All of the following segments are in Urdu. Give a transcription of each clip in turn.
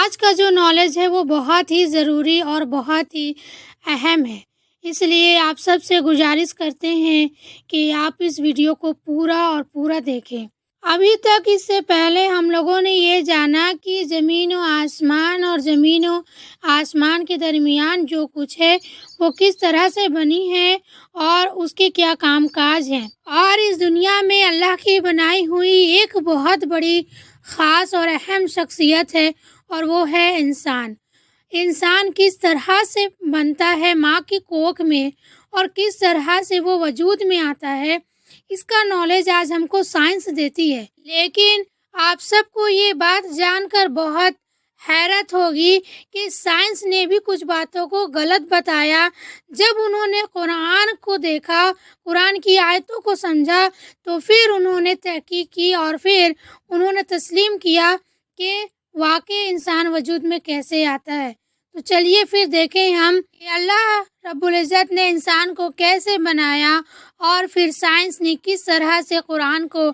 آج کا جو نالج ہے وہ بہت ہی ضروری اور بہت ہی اہم ہے، اس لیے آپ سب سے گزارش کرتے ہیں کہ آپ اس ویڈیو کو پورا دیکھیں۔ ابھی تک اس سے پہلے ہم لوگوں نے یہ جانا کہ زمین و آسمان اور زمین و آسمان کے درمیان جو کچھ ہے وہ کس طرح سے بنی ہے اور اس کے کیا کام کاج ہیں، اور اس دنیا میں اللہ کی بنائی ہوئی ایک بہت بڑی خاص اور اہم شخصیت ہے، اور وہ ہے انسان۔ انسان کس طرح سے بنتا ہے ماں کی کوکھ میں اور کس طرح سے وہ وجود میں آتا ہے، اس کا نالج آج ہم کو سائنس دیتی ہے۔ لیکن آپ سب کو یہ بات جان کر بہت حیرت ہوگی کہ سائنس نے بھی کچھ باتوں کو غلط بتایا۔ جب انہوں نے قرآن کو دیکھا، قرآن کی آیتوں کو سمجھا، تو پھر انہوں نے تحقیق کی اور پھر انہوں نے تسلیم کیا کہ واقعی انسان وجود میں کیسے آتا ہے۔ تو چلیے پھر دیکھیں ہم کہ اللہ رب العزت نے انسان کو کیسے بنایا اور پھر سائنس نے کس طرح سے قرآن کو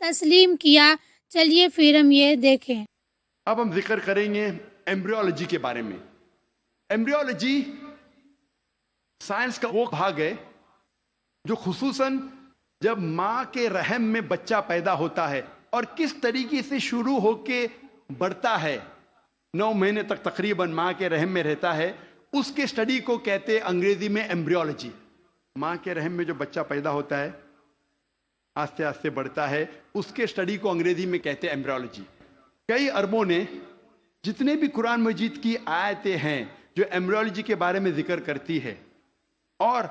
تسلیم کیا۔ چلیے پھر ہم یہ دیکھیں۔ اب ہم ذکر کریں گے ایمبریولوجی کے بارے میں۔ ایمبریولوجی سائنس کا وہ بھاگ ہے جو خصوصاً جب ماں کے رحم میں بچہ پیدا ہوتا ہے اور کس طریقے سے شروع ہو کے بڑھتا ہے، 9 مہینے تک تقریباً ماں کے رحم میں رہتا ہے، اس کے سٹڈی کو کہتے ہیں انگریزی میں ایمبریولوجی۔ ماں کے رحم میں جو بچہ پیدا ہوتا ہے، آہستہ آہستہ بڑھتا ہے، اس کے سٹڈی کو انگریزی میں کہتے ہیں ایمبریولوجی۔ کئی اربوں نے جتنے بھی قرآن مجید کی آیتیں ہیں جو ایمبریولوجی کے بارے میں ذکر کرتی ہے اور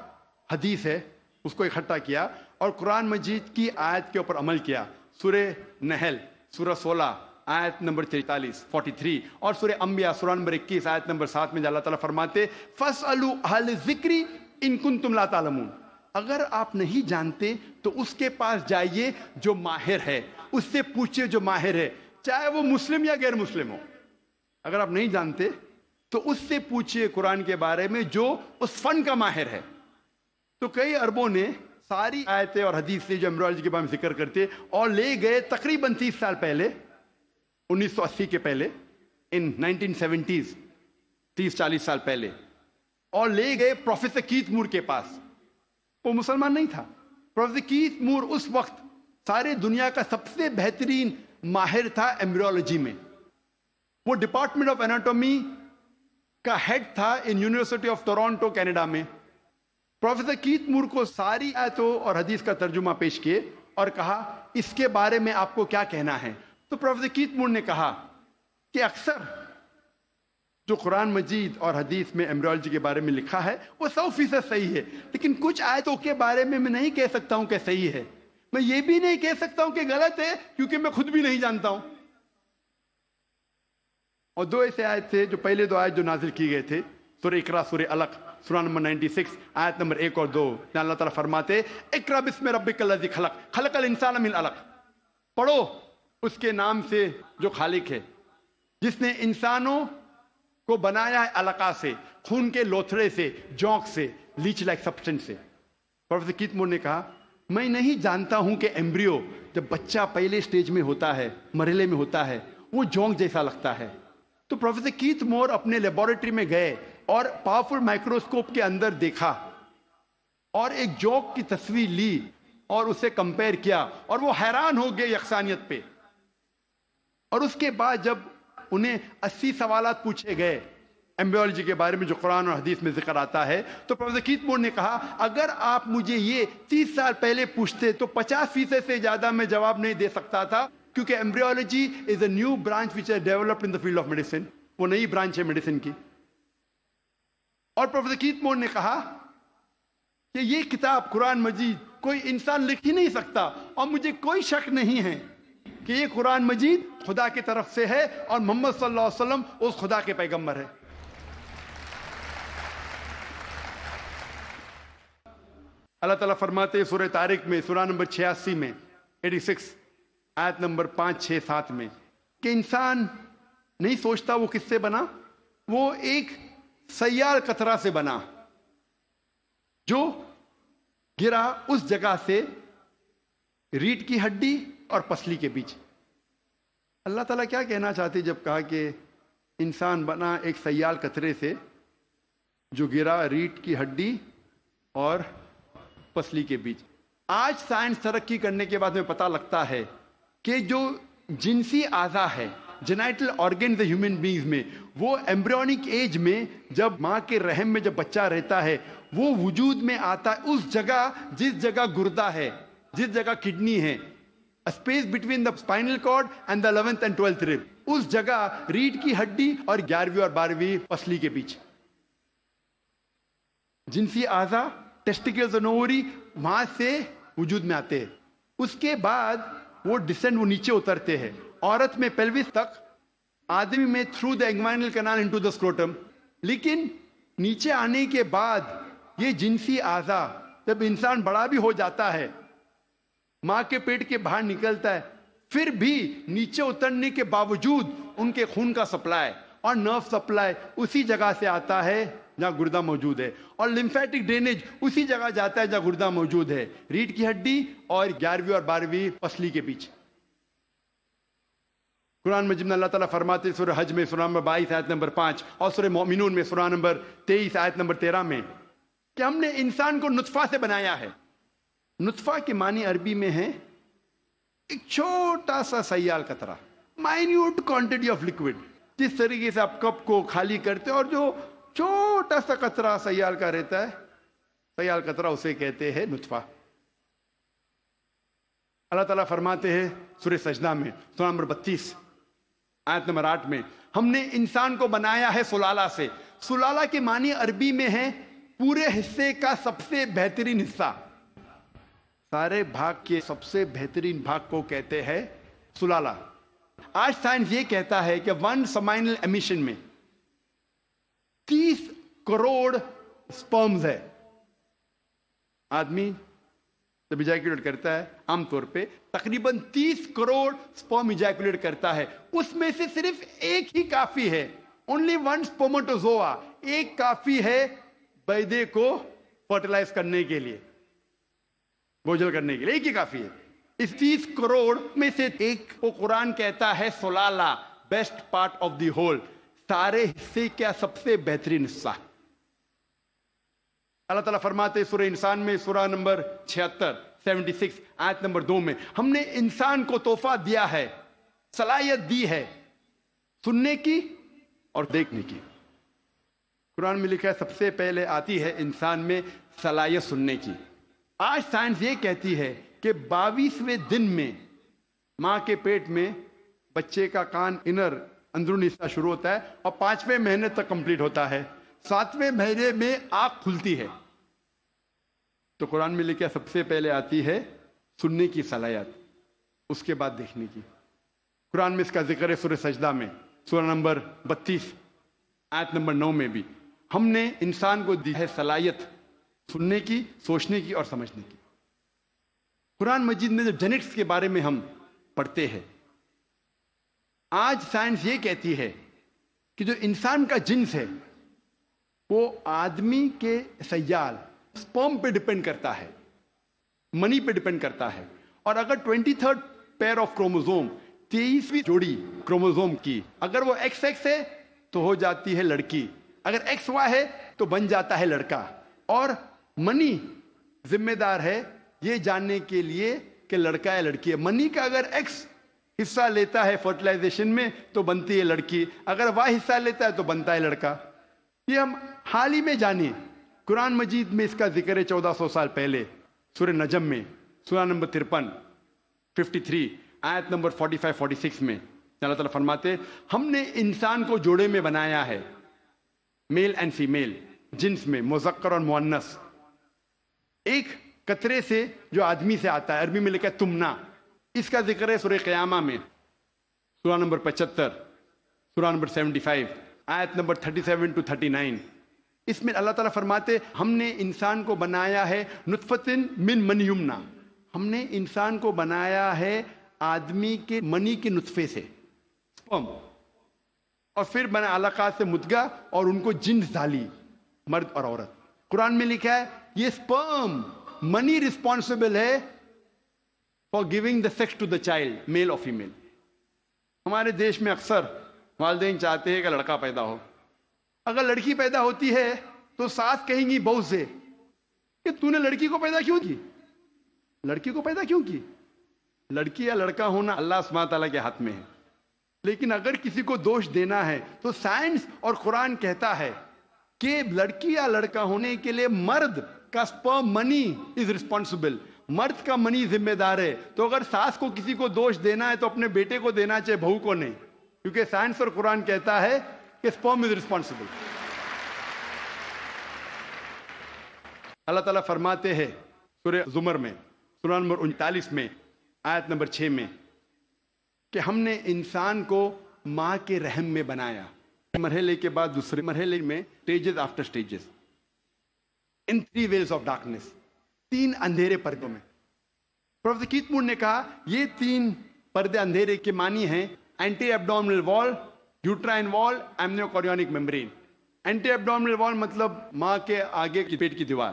حدیث ہے، اس کو اکٹھا کیا اور قرآن مجید کی آیت کے اوپر عمل کیا۔ سورہ نحل سورہ 16 آیت نمبر 43 اور سورہ انبیاء سورہ نمبر 21 آیت نمبر 7 میں اللہ تعالیٰ فرماتے فَاسْأَلُوا أَهْلَ الذِّكْرِ إِن كُنتُمْ لَا تَعْلَمُونَ، اگر آپ نہیں جانتے تو اس کے پاس جائیے جو ماہر ہے، اس سے پوچھئے جو ماہر ہے، چاہے وہ مسلم یا غیر مسلم ہو۔ اگر آپ نہیں جانتے تو اس سے پوچھئے قرآن کے بارے میں جو اس فن کا ماہر ہے۔ تو کئی اربوں نے ساری آیتیں اور حدیث سے جو ایمبریولوجی کے بارے میں ذکر کرتے اور لے گئے تقریباً 30 سال پہلے، 1980 کے پہلے، ان 1970s، 30-40 سال پہلے، اور لے گئے پروفیسر کیتھ مور کے پاس۔ وہ مسلمان نہیں تھا۔ پروفیسر کیتھ مور اس وقت سارے دنیا کا سب سے بہترین ماہر تھا ایمبریولوجی میں۔ وہ ڈپارٹمنٹ آف اناٹومی کا ہیڈ تھا in university of Toronto Canada میں۔ پروفیسر کیتھ مور کو ساری آیتوں اور حدیث کا ترجمہ پیش کیے اور کہا اس کے بارے میں آپ کو کیا کہنا ہے۔ تو پروفیسر کیتھ مور نے کہا کہ اکثر جو قرآن مجید اور حدیث میں ایمبریولوجی کے بارے میں لکھا ہے وہ 100% صحیح ہے، لیکن کچھ آیتوں کے بارے میں نہیں کہہ سکتا ہوں کہ صحیح ہے، میں یہ بھی نہیں کہہ سکتا ہوں کہ غلط ہے، کیونکہ میں خود بھی نہیں جانتا ہوں۔ اور 2 ایسے آیت تھے، جو پہلے 2 آیت جو نازل کی گئے تھے، سورہ اقرا سورہ علق سورہ نمبر 96 آیت نمبر 1 اور 2، جہاں اللہ تعالیٰ فرماتے اقرا بسم ربک الذی خلق خلق الانسان من علق، پڑھو اس کے نام سے جو خالق ہے، جس نے انسانوں کو بنایا ہے علقہ سے، خون کے لوتھڑے سے، جونک سے، لیچ لائک سبسٹنس سے۔ پروفیسر کیتھ مور نے کہا میں نہیں جانتا ہوں کہ ایمبریو جب بچہ پہلے سٹیج میں ہوتا ہے، مرحلے میں ہوتا ہے، وہ جونک جیسا لگتا ہے۔ تو پروفیسر کیتھ مور اپنے لیبارٹری میں گئے اور پاورفل مائکروسکوپ کے اندر دیکھا اور ایک جونک کی تصویر لی اور اسے کمپیئر کیا، اور وہ حیران ہو گئے یکسانیت پہ۔ اور اس کے بعد جب انہیں 80 سوالات پوچھے گئے ایمبریولوجی کے بارے میں جو قرآن اور حدیث میں ذکر آتا ہے، تو پروفیسر کیتھ مور نے کہا اگر آپ مجھے یہ 30 سال پہلے پوچھتے تو 50% سے زیادہ میں جواب نہیں دے سکتا تھا، کیونکہ embryology is a new branch which is developed in the field of medicine, وہ نئی برانچ ہے میڈیسن کی۔ اور پروفیسر کیتھ مور نے کہا کہ یہ کتاب قرآن مجید کوئی انسان لکھ ہی نہیں سکتا، اور مجھے کوئی شک نہیں ہے کہ یہ قرآن مجید خدا کی طرف سے ہے اور محمد صلی اللہ علیہ وسلم اس خدا کے پیغمبر ہے۔ اللہ تعالیٰ فرماتے ہیں سورہ طارق میں سورہ نمبر 86 میں 86 آیت نمبر 5 6 7 میں کہ انسان نہیں سوچتا وہ کس سے بنا، وہ ایک سیال قطرہ سے بنا جو گرا اس جگہ سے ریڑھ کی ہڈی اور پسلی کے بیچ۔ اللہ تعالیٰ کیا کہنا چاہتے جب کہا کہ انسان بنا ایک سیال قطرے سے جو گرا ریڑھ کی ہڈی اور پسلی کے بیچ. آج سائنس ترقی کرنے کے بعد ہمیں پتہ لگتا ہے کہ جو جنسی اعضا ہے، جینائٹل آرگنز ہیومن بینگز میں، وہ ایمبریونک ایج میں جب ماں کے رحم میں جب بچہ رہتا ہے وہ وجود میں آتا ہے اس جگہ جس جگہ گردہ ہے، جس جگہ کڈنی ہے، space between the spinal cord and the 11th and 12th rib، اس جگہ ریڑھ کی ہڈی اور 11ویں اور 12ویں پسلی کے بیچ. جنسی اعضا ٹیسٹیکلز اور اووری وہاں سے وجود میں آتے ہیں. اس کے بعد وہ ڈسینڈ، وہ نیچے اترتے ہیں. عورت میں پیلوس تک، آدمی میں through the inguinal canal into the scrotum. لیکن نیچے آنے کے بعد یہ جنسی اعضا جب انسان بڑا بھی ہو جاتا ہے، ماں کے پیٹ کے باہر نکلتا ہے، پھر بھی نیچے اترنے کے باوجود ان کے خون کا سپلائی اور نرو سپلائی اسی جگہ سے آتا ہے جہاں گردہ موجود ہے، اور لمفیٹک ڈرینیج اسی جگہ جاتا ہے جہاں گردہ موجود ہے، ریڑھ کی ہڈی اور 11ویں اور 12ویں پسلی کے بیچ. قرآن مجید میں اللہ تعالیٰ فرماتے سورہ حج میں سورہ نمبر 22 آیت نمبر 5 اور سورہ مومنون میں سورہ نمبر 23 آیت نمبر 13 میں کہ ہم نے انسان کو نطفہ سے بنایا ہے. نطفہ کے معنی عربی میں ہے ایک چھوٹا سا سیال قطرہ، مائنیوٹ کوانٹٹی آف لکوڈ. جس طریقے سے آپ کپ کو خالی کرتے اور جو چھوٹا سا قطرہ سیال کا رہتا ہے، سیال قطرہ اسے کہتے ہیں نطفہ. اللہ تعالیٰ فرماتے ہیں سورہ سجدہ میں سورہ نمبر 32 آیت نمبر 8 میں ہم نے انسان کو بنایا ہے سلالہ سے. سلالہ کے معنی عربی میں ہے پورے حصے کا سب سے بہترین حصہ. سارے بھاگ کے سب سے بہترین بھاگ کو کہتے ہیں سلالہ. آج سائنس یہ کہتا ہے کہ 1 سمائنل ایمیشن میں 30 کروڑ سپرمز ہے. آدمی جب ایجیکولیٹ کرتا ہے عام طور پہ تقریباً 30 کروڑ سپرم ایجیکولیٹ کرتا ہے. اس میں سے صرف ایک ہی کافی ہے، اونلی 1 سپرمٹوزوا، ایک کافی ہے بیضے کو فرٹیلائز کرنے کے لیے، بوجھل کرنے کے لیے، ایک ہی کافی ہے. اس 30 کروڑ میں سے ایک کو قرآن کہتا ہے سلالہ، best part of the whole, سارے حصے کا سب سے بہترین حصہ. اللہ تعالیٰ فرماتے سورہ انسان میں سورہ نمبر 76 آیت نمبر 2 میں ہم نے انسان کو تحفہ دیا ہے، صلاحیت دی ہے سننے کی اور دیکھنے کی. قرآن میں لکھا ہے سب سے پہلے آتی ہے انسان میں صلاحیت سننے کی. آج سائنس یہ کہتی ہے کہ 22ویں دن میں ماں کے پیٹ میں بچے کا کان اندرونی حصہ شروع ہوتا ہے اور 5ویں مہینے تک کمپلیٹ ہوتا ہے. 7ویں مہینے میں آنکھ کھلتی ہے. تو قرآن میں لکھا سب سے پہلے آتی ہے سننے کی صلاحیت، اس کے بعد دیکھنے کی. قرآن میں اس کا ذکر ہے سورہ سجدہ میں سورہ نمبر 32 آیت نمبر 9 میں بھی ہم نے انسان کو دی ہے صلاحیت سننے کی، سوچنے کی اور سمجھنے کی. قرآن مجید میں جب جینٹکس کے بارے میں ہم پڑھتے ہیں، آج سائنس یہ کہتی ہے کہ جو انسان کا جنس ہے وہ آدمی کے سیال سپرم پہ ڈیپینڈ کرتا ہے، منی پہ ڈیپینڈ کرتا ہے. اور اگر 23rd پیئر آف کروموزوم، 23ویں جوڑی کروموزوم کی اگر وہ XX ہے تو ہو جاتی ہے لڑکی، اگر XY ہے تو بن جاتا ہے لڑکا. اور منی ذمہ دار ہے یہ جاننے کے لیے کہ لڑکا ہے لڑکی ہے. منی کا اگر X حصہ لیتا ہے فرٹیلائزیشن میں تو بنتی ہے لڑکی، اگر Y حصہ لیتا ہے تو بنتا ہے لڑکا. یہ ہم حال ہی میں جانیں. قرآن مجید میں اس کا ذکر ہے 1400 سال پہلے سورہ نجم میں سورہ نمبر 53 آیت نمبر 45-46 میں اللہ تعالیٰ فرماتے ہم نے انسان کو جوڑے میں بنایا ہے، میل اینڈ فیمیل، جنس میں مذکر اور مؤنث، ایک قطرے سے جو آدمی سے آتا ہے، عربی میں لکھا ہے تمنا. اس کا ذکر ہے سورہ قیامہ میں سورہ نمبر 75 سورہ نمبر 75 آیت نمبر 37-39. اس میں اللہ تعالیٰ فرماتے ہم نے انسان کو بنایا ہے نطفتن من منی یمنا، ہم نے انسان کو بنایا ہے آدمی کے منی کے نطفے سے، اور پھر بنا علقات سے مدغہ اور ان کو جنس ڈالی، مرد اور عورت. قرآن میں لکھا ہے یہ سپرم منی رسپانسبل ہے for giving the sex to the child, male اور فیمیل. ہمارے دیش میں اکثر والدین چاہتے ہیں کہ لڑکا پیدا ہو. اگر لڑکی پیدا ہوتی ہے تو ساس کہیں گی بہو سے کہ تو نے لڑکی کو پیدا کیوں کی؟ لڑکی کو پیدا کیوں کی؟ لڑکی یا لڑکا ہونا اللہ سبحانہ تعالیٰ کے ہاتھ میں ہے. لیکن اگر کسی کو دوش دینا ہے تو سائنس اور قرآن کہتا ہے کہ لڑکی یا لڑکا ہونے کے لیے مرد کا سپرم منی از ریسپانسبل. مرد کا منی ذمہ دار ہے. تو اگر ساس کو کسی کو دوش دینا ہے تو اپنے بیٹے کو دینا چاہے، بہو کو نہیں، کیونکہ سائنس اور قرآن کہتا ہے کہ سپرم از ریسپانسبل. اللہ تعالیٰ فرماتے ہیں سورہ زمر میں، سورہ نمبر 39 میں، آیت نمبر 6 میں، کہ ہم نے انسان کو ماں کے رحم میں بنایا. مرحلے کے بعد دوسرے مرحلے میں stages after stages in 3 veils of darkness, 3 اندھیرے پردوں میں. پروفیسر کیت مور نے کہا یہ 3 پردے اندھیرے کے معنی ہیں اینٹی ایبڈومنل وال، یوٹرائن وال، ایمنیوکوریونک میمبرین. اینٹی ایبڈومنل وال مطلب ماں کے آگے کی پیٹ کی دیوار،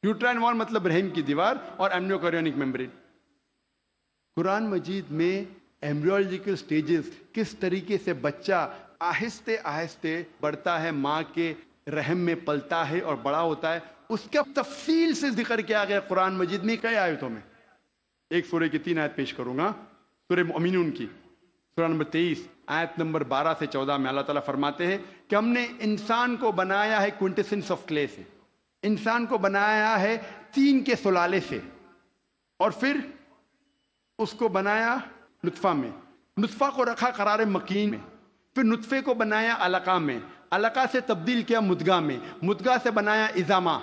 یوٹرائن وال مطلب رحم کی دیوار، اور ایمنیوکوریونک میمبرین. قرآن مجید میں ایمبریولوجیکل سٹیجز، کس طریقے سے بچہ آہستہ آہستہ بڑھتا ہے، ماں کے رحم میں پلتا ہے اور بڑا ہوتا ہے، اس کا تفصیل سے ذکر کیا گیا قرآن مجید میں کئی آیتوں میں. ایک سورہ کی 3 آیت پیش کروں گا، سورہ مؤمنون کی، سورہ نمبر 23 آیت نمبر 12 سے 14 میں اللہ تعالیٰ فرماتے ہیں کہ ہم نے انسان کو بنایا ہے کوئنٹیسنس آف کلے سے، انسان کو بنایا ہے طین کے سلالے سے، اور پھر اس کو بنایا نطفہ میں، نطفہ کو رکھا قرار مکین میں، پھر نطفے کو بنایا علقہ میں، علقہ سے تبدیل کیا مدغہ میں، مدغہ سے بنایا عظامہ،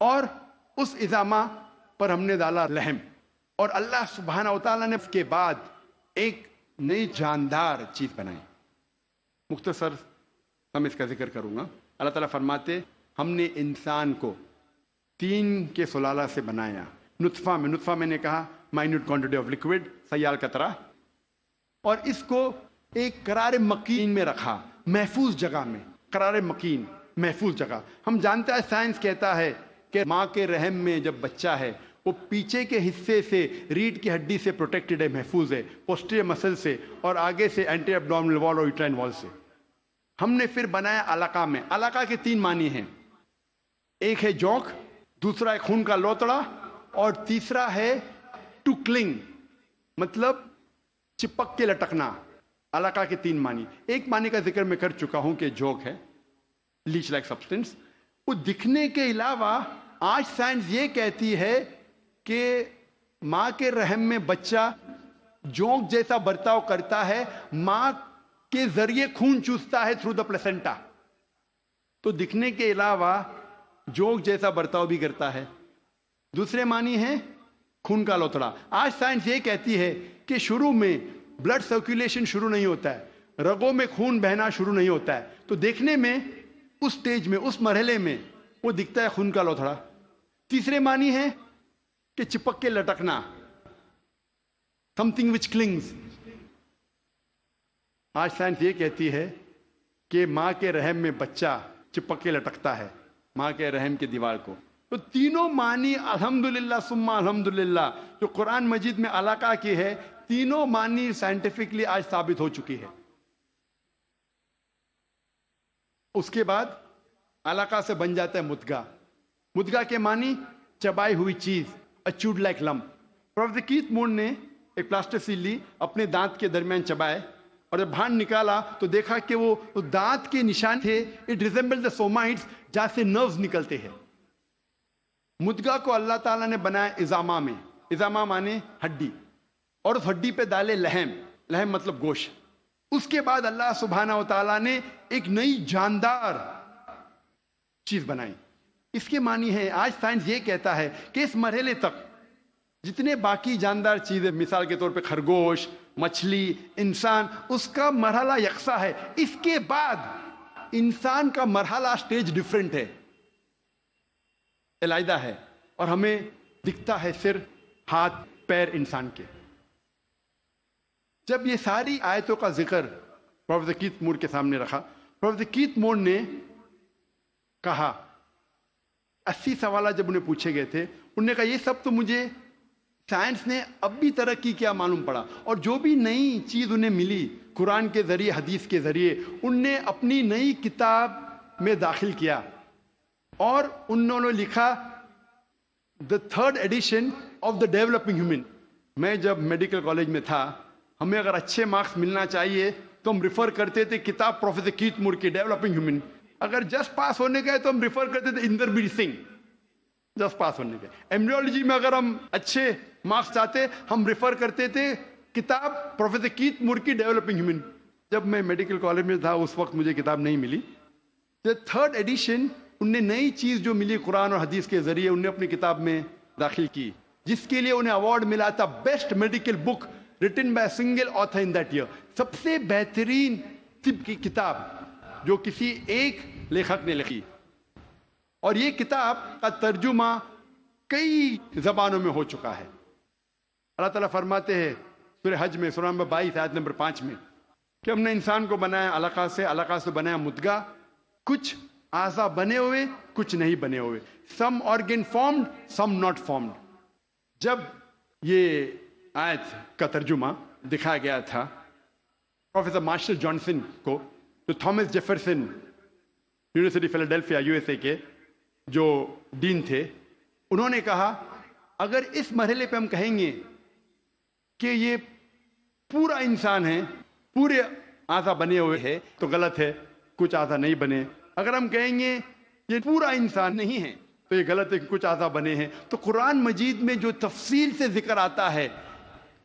اور اس عظامہ پر ہم نے ڈالا لحم. اور اللہ سبحانہ و تعالیٰ نے اس کے بعد ایک نئی جاندار چیز بنائی. مختصر ہم اس کا ذکر کروں گا. اللہ تعالیٰ فرماتے ہم نے انسان کو طین کے سلالہ سے بنایا، نطفہ میں، نطفہ میں نے کہا مائنیوٹ کوانٹٹی آف لکوڈ، سیال قطرہ، اور اس کو ایک قرار مکین میں رکھا، محفوظ جگہ میں. قرار مکین، محفوظ جگہ. ہم جانتے ہیں سائنس کہتا ہے کہ ماں کے رحم میں جب بچہ ہے وہ پیچھے کے حصے سے ریڑھ کی ہڈی سے پروٹیکٹڈ ہے، محفوظ ہے، پوسٹیریئر مسل سے، اور آگے سے اینٹی ایبڈومنل وال اور یوٹرائن وال سے. ہم نے پھر بنایا علقہ میں. علقہ کے 3 معنی ہیں، ایک ہے جوک، دوسرا ہے خون کا لوتڑا، اور تیسرا ہے ٹو کلنگ، مطلب چپک کے لٹکنا. علقہ کے 3 معنی. ایک معنی کا ذکر میں کر چکا ہوں کہ جوک ہے، لیچ لائک سبسٹنس. وہ دکھنے کے علاوہ آج سائنس یہ کہتی ہے کہ ماں کے رحم میں بچہ جوک جیسا برتاؤ کرتا ہے، ماں کے ذریعے خون چوستا ہے تھرو دا پلیسنٹا. تو دکھنے کے علاوہ جوک جیسا برتاؤ بھی کرتا ہے. دوسرے معنی ہے خون کا لوتڑا. آج سائنس یہ کہتی ہے کہ شروع میں بلڈ سرکولیشن شروع نہیں ہوتا ہے، رگوں میں خون بہنا شروع نہیں ہوتا ہے، تو دیکھنے میں اس سٹیج میں، اس مرحلے میں وہ دکھتا ہے خون کا لوتھڑا. تیسرے معنی ہے کہ چپک کے لٹکنا، something which clings. آج سائنس یہ کہتی ہے کہ ماں کے رحم میں بچہ چپک کے لٹکتا ہے ماں کے رحم کی دیوار کو. تو تینوں معنی الحمدللہ ثم الحمدللہ جو قرآن مجید میں علقہ کی ہے، تینوں معنی سائنٹیفکلی آج ثابت ہو چکی ہے. اس کے بعد علقہ سے بن جاتا ہے مدغہ. مدغہ کے معنی چبائی ہوئی چیز، اچوڈ لائک لمپ. پروفیسر کیت مور نے ایک پلاسٹر لی، اپنے دانت کے درمیان چبائے، اور جب باہر نکالا تو دیکھا کہ وہ دانت کے نشان تھے. اٹ ریزمبل دا سومائٹس، جہاں سے نروز نکلتے ہیں. مدغہ کو اللہ تعالیٰ نے بنایا عظامہ میں. عظامہ مانے ہڈی، اور اس ہڈی پہ ڈالے لحم. لحم مطلب گوشت. اس کے بعد اللہ سبحانہ و تعالیٰ نے ایک نئی جاندار چیز بنائی. اس کے معنی ہے، آج سائنس یہ کہتا ہے کہ اس مرحلے تک جتنے باقی جاندار چیزیں، مثال کے طور پہ خرگوش، مچھلی، انسان، اس کا مرحلہ یکساں ہے. اس کے بعد انسان کا مرحلہ سٹیج ڈیفرنٹ ہے، علیحدہ ہے، اور ہمیں دکھتا ہے صرف ہاتھ پیر انسان کے. جب یہ ساری آیتوں کا ذکر پروفیسر کیت مور کے سامنے رکھا، پروفیسر کیت مور نے کہا، 80 سوالات جب انہیں پوچھے گئے تھے، انہوں نے کہا یہ سب تو مجھے سائنس نے اب بھی ترقی کیا معلوم پڑا، اور جو بھی نئی چیز انہیں ملی قرآن کے ذریعے، حدیث کے ذریعے، ان نے اپنی نئی کتاب میں داخل کیا، اور انہوں نے لکھا the third addition of the developing human. میں جب میڈیکل کالج میں تھا، ہمیں اگر اچھے مارکس ملنا چاہیے تو ہم ریفر کرتے تھے کتاب پروفیسر کیت مور کی ڈیولپنگ ہیومن. اگر جسٹ پاس ہونے گئے تو ہم ریفر کرتے تھے اندربیر سنگھ، جسٹ پاس ہونے گئے. ایمبریولوجی میں اگر ہم اچھے مارکس چاہتے ہم ریفر کرتے تھے کتاب پروفیسر کیت مور کی ڈیولپنگ ہیومن. جب میں میڈیکل کالج میں تھا اس وقت مجھے کتاب نہیں ملی. تھرڈ ایڈیشن، ان نے نئی چیز جو ملی قرآن اور حدیث کے ذریعے انہیں اپنی کتاب میں داخل کی، جس کے لیے انہیں ایوارڈ ملا تھا best medical book written by single author in that year. سب سے بہترین طب کی کتاب جو کسی ایک لیکھک نے لکھی، اور یہ کتاب کا ترجمہ کئی زبانوں میں ہو چکا ہے. اللہ تعالیٰ فرماتے ہیں سورہ حج میں، سورہ نمبر 22 آیت نمبر 5 میں، کہ ہم نے انسان کو بنایا علقہ سے، علقہ سے بنایا مدغہ، کچھ اعضاء بنے ہوئے کچھ نہیں بنے ہوئے، some organ formed some not formed. جب یہ آیت کا ترجمہ دکھایا گیا تھا پروفیسر مارشل جانسن کو، جو Thomas Jefferson University Philadelphia U S A کے جو ڈین تھے، انہوں نے کہا اگر اس مرحلے پہ ہم کہیں گے کہ یہ پورا انسان ہے، پورے اعضاء بنے ہوئے ہیں، تو غلط ہے، کچھ اعضاء نہیں بنے. اگر ہم کہیں گے یہ پورا انسان نہیں ہے تو یہ غلط ہے کہ کچھ اعضاء بنے ہیں. تو قرآن مجید میں جو تفصیل سے ذکر آتا ہے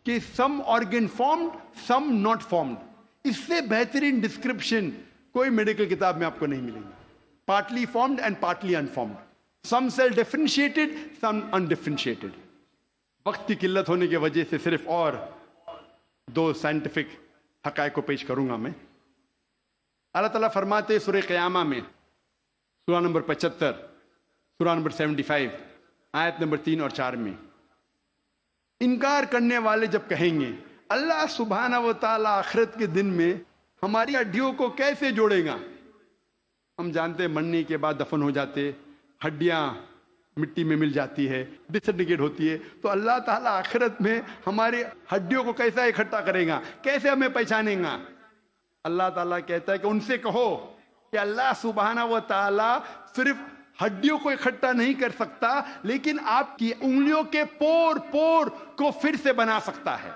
کہ some organ formed some not formed, اس سے بہترین ڈسکرپشن کوئی میڈیکل کتاب میں آپ کو نہیں ملے گی. Partly formed and partly unformed, some cell differentiated some undifferentiated. وقت کی قلت ہونے کی وجہ سے صرف اور 2 سائنٹیفک حقائق کو پیش کروں گا میں. اللہ تعالیٰ فرماتے سورہ قیامہ میں، سورہ نمبر 75، سورہ نمبر 75 آیت نمبر 3 اور 4 میں، انکار کرنے والے جب کہیں گے اللہ سبحانہ و تعالیٰ آخرت کے دن میں ہماری ہڈیوں کو کیسے جوڑے گا. ہم جانتے ہیں مرنے کے بعد دفن ہو جاتے، ہڈیاں مٹی میں مل جاتی ہے، ڈسنٹیگریٹ ہوتی ہے، تو اللہ تعالیٰ آخرت میں ہماری ہڈیوں کو کیسا اکٹھا کرے گا، کیسے ہمیں پہچانے گا. اللہ تعالیٰ کہتا ہے کہ ان سے کہو کہ اللہ سبحانہ و تعالیٰ صرف ہڈیوں کو اکٹھا نہیں کر سکتا، لیکن آپ کی انگلیوں کے پور پور کو پھر سے بنا سکتا ہے.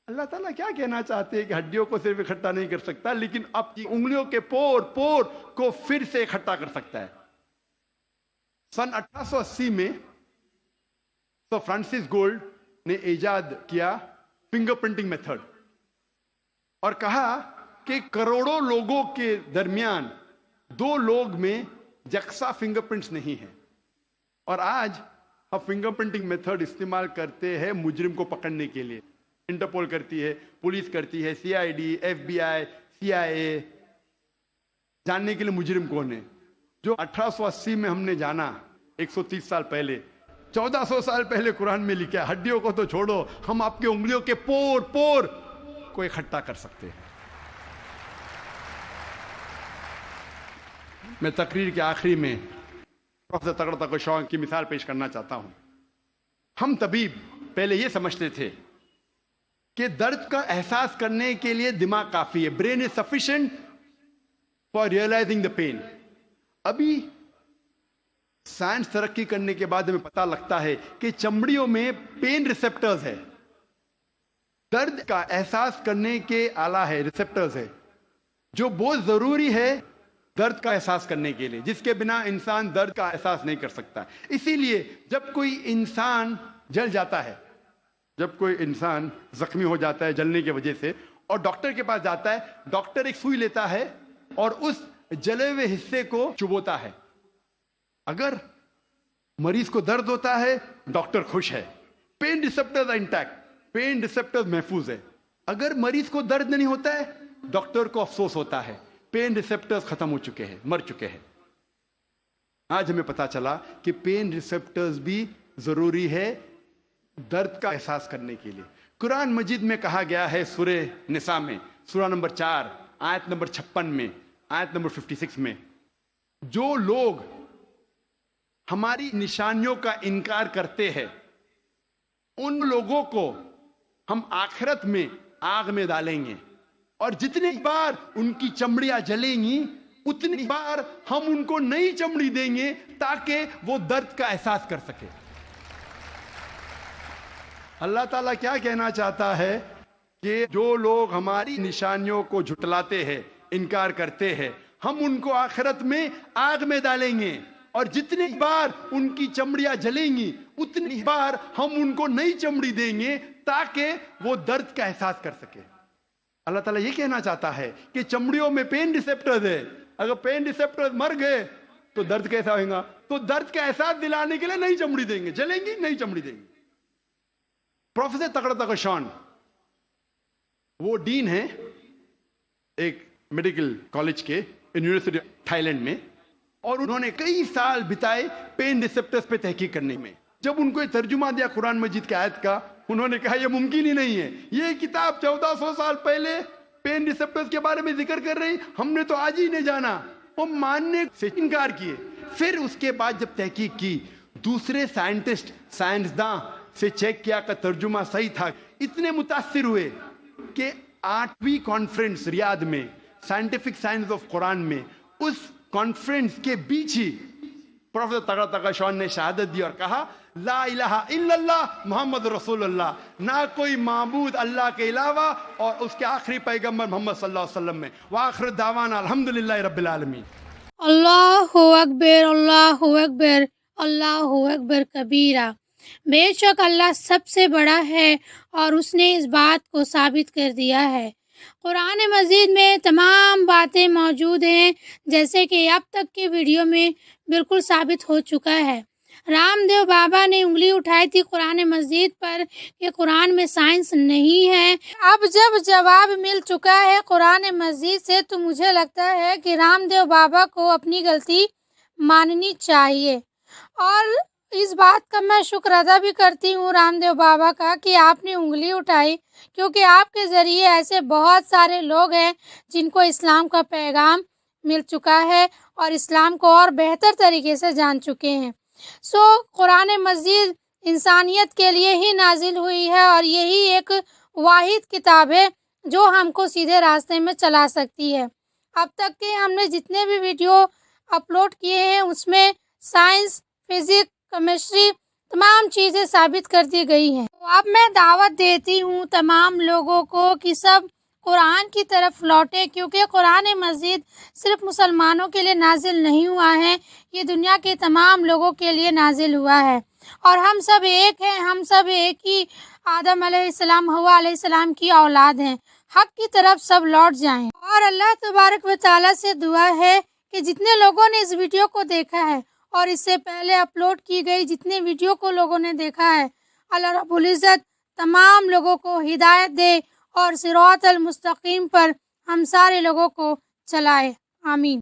اللہ تعالیٰ کیا کہنا چاہتے ہیں کہ ہڈیوں کو صرف اکٹھا نہیں کر سکتا، لیکن آپ کی انگلیوں کے پور پور کو پھر سے اکٹھا کر سکتا ہے. سن 1880 میں سر فرانسس گولڈ نے ایجاد کیا فنگر پرنٹنگ میتھڈ، اور کہا کہ کروڑوں لوگوں کے درمیان 2 لوگ میں یکساں فنگر پرنٹس نہیں ہیں. اور آج ہم فنگر پرنٹنگ میتھڈ استعمال کرتے ہیں مجرم کو پکڑنے کے لیے. انٹرپول کرتی ہے، پولیس کرتی ہے، CID، FBI، CIA، جاننے کے لیے مجرم کون ہے. جو 1880 میں ہم نے جانا 130 سال پہلے، 1400 سال پہلے قرآن میں لکھا ہے ہڈیوں کو تو چھوڑو، ہم آپ کے انگلیوں کے پور پور کو اکٹھا کر سکتے ہیں. میں تقریر کے آخری میں پروفیسر تگڑا کو شوق کی مثال پیش کرنا چاہتا ہوں. ہم طبیب پہلے یہ سمجھتے تھے کہ درد کا احساس کرنے کے لیے دماغ کافی ہے، brain is sufficient for realising the pain. ابھی سائنس ترقی کرنے کے بعد ہمیں پتہ لگتا ہے کہ چمڑیوں میں پین ریسپٹرز ہے، درد کا احساس کرنے کے آلہ ہے، ریسپٹرز ہے، جو بہت ضروری ہے درد کا احساس کرنے کے لیے، جس کے بنا انسان درد کا احساس نہیں کر سکتا. اسی لیے جب کوئی انسان جل جاتا ہے، جب کوئی انسان زخمی ہو جاتا ہے جلنے کی وجہ سے اور ڈاکٹر کے پاس جاتا ہے، ڈاکٹر ایک سوئی لیتا ہے اور اس جلے ہوئے حصے کو چبوتا ہے. اگر مریض کو درد ہوتا ہے ڈاکٹر خوش ہے، pain receptors intact, pain receptors محفوظ ہے. اگر مریض کو درد نہیں ہوتا ہے ڈاکٹر کو افسوس ہوتا ہے، پین ریسپٹرز ختم ہو چکے ہیں، مر چکے ہیں. آج ہمیں پتا چلا کہ پین ریسپٹرز بھی ضروری ہے درد کا احساس کرنے کے لیے. قرآن مجید میں کہا گیا ہے سورہ نساء میں، سورہ نمبر 4 آیت نمبر 56 میں، آیت نمبر 56 میں، جو لوگ ہماری نشانیوں کا انکار کرتے ہیں ان لوگوں کو ہم آخرت میں آگ میں ڈالیں گے اور جتنی بار ان کی چمڑیاں جلیں گی اتنی بار ہم ان کو نئی چمڑی دیں گے تاکہ وہ درد کا احساس کر سکے. اللہ تعالیٰ کیا کہنا چاہتا ہے کہ جو لوگ ہماری نشانیوں کو جھٹلاتے ہیں، انکار کرتے ہیں، ہم ان کو آخرت میں آگ میں ڈالیں گے اور جتنی بار ان کی چمڑیاں جلیں گی اتنی بار ہم ان کو نئی چمڑی دیں گے تاکہ وہ درد کا احساس کر سکے. اللہ تعالیٰ یہ کہنا چاہتا ہے کہ چمڑیوں میں پین ریسیپٹرز ہے، اگر پین ریسیپٹرز مر گئے تو درد کیسا ہوگا؟ تو درد کا احساس دلانے کے لیے نئی چمڑی دیں گے، جلیں گی نئی چمڑی دیں گے. پروفیسر تکڑا تکشان وہ ڈین ہیں ایک میڈیکل کالج کے یونیورسٹی تھائی لینڈ میں، اور انہوں نے کئی سال بتائے پین ریسیپٹرز پہ تحقیق کرنے میں. جب ان کو یہ ترجمہ دیا قرآن مجید کی آیت کا، انہوں نے کہا یہ ممکن ہی نہیں ہے، یہ کتاب 1400 سال پہلے پین ریسیپٹرز کے بارے میں ذکر کر رہی، ہم نے تو آج ہی نہیں جانا. وہ ماننے سے انکار کیے. پھر اس کے بعد جب تحقیق کی، دوسرے سائنٹسٹ سائنسداں سے چیک کیا کہ ترجمہ صحیح تھا، اتنے متاثر ہوئے کہ 8ویں کانفرنس ریاض میں سائنٹیفک سائنس آف قرآن میں، اس کانفرنس کے بیچ ہی پروفیسر تکڑا تکشان نے شہادت دی اور کہا لا الہ الا اللہ محمد رسول اللہ، نہ کوئی معبود اللہ کے علاوہ، اور اس کے آخری پیغمبر محمد صلی اللہ علیہ وسلم میں. وآخر دعوانا الحمدللہ رب العالمین. اللہ اکبر، اللہ اکبر، اللہ اکبر کبیرہ. بے شک اللہ سب سے بڑا ہے اور اس نے اس بات کو ثابت کر دیا ہے. قرآن مجید میں تمام باتیں موجود ہیں جیسے کہ اب تک کے ویڈیو میں بالکل ثابت ہو چکا ہے. رام دیو بابا نے انگلی اٹھائی تھی قرآن مجید پر کہ قرآن میں سائنس نہیں ہے. اب جب جواب مل چکا ہے قرآن مجید سے تو مجھے لگتا ہے کہ رام دیو بابا کو اپنی غلطی ماننی چاہیے، اور اس بات کا میں شکر ادا بھی کرتی ہوں رام دیو بابا کا کہ آپ نے انگلی اٹھائی، کیونکہ آپ کے ذریعے ایسے بہت سارے لوگ ہیں جن کو اسلام کا پیغام مل چکا ہے اور اسلام کو اور بہتر طریقے سے جان چکے ہیں. قرآن مجید انسانیت کے لیے ہی نازل ہوئی ہے اور یہی ایک واحد کتاب ہے جو ہم کو سیدھے راستے میں چلا سکتی ہے. اب تک کے ہم نے جتنے بھی ویڈیو اپلوڈ کیے ہیں اس میں سائنس، فزکس، کیمسٹری تمام چیزیں ثابت کر دی گئی ہیں. اب میں دعوت دیتی ہوں تمام لوگوں کو کہ سب قرآن کی طرف لوٹے، کیونکہ قرآن مجید صرف مسلمانوں کے لیے نازل نہیں ہوا ہے، یہ دنیا کے تمام لوگوں کے لیے نازل ہوا ہے. اور ہم سب ایک ہیں، ہم سب ایک ہی آدم علیہ السلام، حوا علیہ السلام کی اولاد ہیں. حق کی طرف سب لوٹ جائیں. اور اللہ تبارک و تعالیٰ سے دعا ہے کہ جتنے لوگوں نے اس ویڈیو کو دیکھا ہے اور اس سے پہلے اپلوڈ کی گئی جتنے ویڈیو کو لوگوں نے دیکھا ہے، اللہ رب العزت تمام لوگوں کو ہدایت دے اور صراط المستقیم پر ہم سارے لوگوں کو چلائے. آمین.